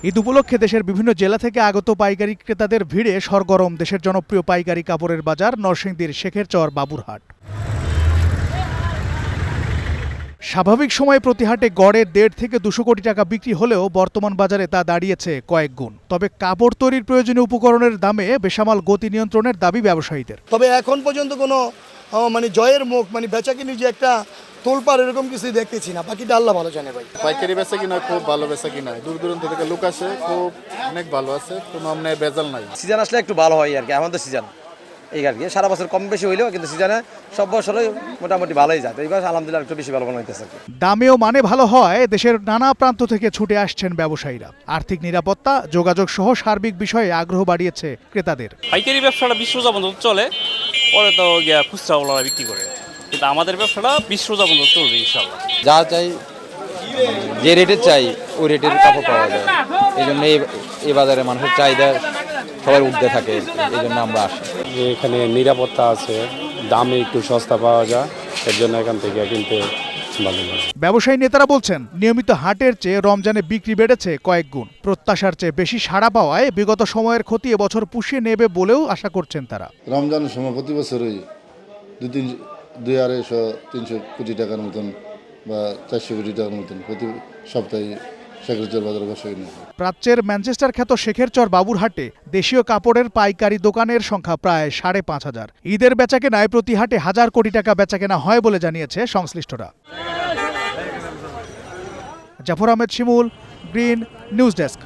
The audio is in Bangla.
ঈদ উপলক্ষে দেশের বিভিন্ন জেলা থেকে আগত পাইকারি ক্রেতাদের ভিড়ে সরগরম দেশের জনপ্রিয় পাইকারি কাপড়ের বাজার নরসিংদীর শেখেরচর বাবুরহাট। স্বাভাবিক সময়ে প্রতি হাটে গড়ে 1.5 থেকে 200 কোটি টাকা বিক্রি হলেও বর্তমান বাজারে তা দাঁড়িয়েছে কয়েক গুণ। তবে কাপড় তৈরির প্রয়োজনীয় উপকরণের দামে বেসামাল গতি নিয়ন্ত্রণের দাবি ব্যবসায়ীদের। তবে এখন পর্যন্ত কোনো জয়ের মুখ বেচাকিনি যে একটা তোলপাড় এরকম কিছু দেখতেছি না, বাকিটা আল্লাহ ভালো জানে ভাই। পাইকারি বেচা কিনা খুব ভালো বেচা কিনা, দূর দূরান্ত থেকে লোক আসে, খুব অনেক ভালো আছে, কোনো আপনার বেজাল নাই। সিজন আসলে একটু ভালো হয় আর কি, আমাদের সিজন এই আর কি, সারা বছর কম বেশি হইলেও কিন্তু সিজনে সব বছরই মোটামুটি ভালোই যায়। এইবার আলহামদুলিল্লাহ একটু বেশি ভালো হইতেছে। দামেও ভালো হয় দেশের নানা প্রান্ত থেকে ছুটে আসছেন ব্যবসায়ীরা। আর্থিক নিরাপত্তা, যোগাযোগ সহ সার্বিক বিষয়ে আগ্রহ বাড়িয়েছে ক্রেতাদের। পাইকারি ব্যবসাটা 20 রোজা পর্যন্ত চলে, পরে তো খুচরা বিক্রি করে, কিন্তু আমাদের ব্যবসাটা 20 রোজা পর্যন্ত চলবে ইনশাআল্লাহ। যা চাই, যে রেটের চাই ওই রেটের কাপড় পাওয়া যায়। এই জন্য এই বাজারে মানুষের চাহিদা সবাই উঠতে থাকে, এই জন্য আমরা আসি। এখানে নিরাপত্তা আছে, দামে একটু সস্তা পাওয়া যায়, এর জন্য এখান থেকে কিনতে ভালো লাগে। ব্যবসায়ী নেতারা বলছেন, নিয়মিত হাটের চেয়ে রমজানে বিক্রি বেড়েছে কয়েক গুণ। প্রত্যাশার চেয়ে বেশি সাড়া পাওয়ায় বিগত সময়ের ক্ষতি এবছর পুষিয়ে নেবে বলেও আশা করছেন তারা। রমজানের সময় প্রতি বছরই 200-300 কোটি টাকার মতন বা 400 কোটি টাকার মতন প্রতি সপ্তাহে শেখেরচর বাজারে বসে কিনে। প্রাচ্যের ম্যানচেস্টার খ্যাত শেখেরচর বাবুরহাটে দেশীয় কাপড়ের পাইকারি দোকানের সংখ্যা প্রায় 5,500। ঈদের বেচাকেনায় প্রতি হাটে 1,000 কোটি টাকা বেচাকেনা হয় বলে জানিয়েছে সংশ্লিষ্টরা। জাফর আহমেদ শিমুল, গ্রিন নিউজ ডেস্ক।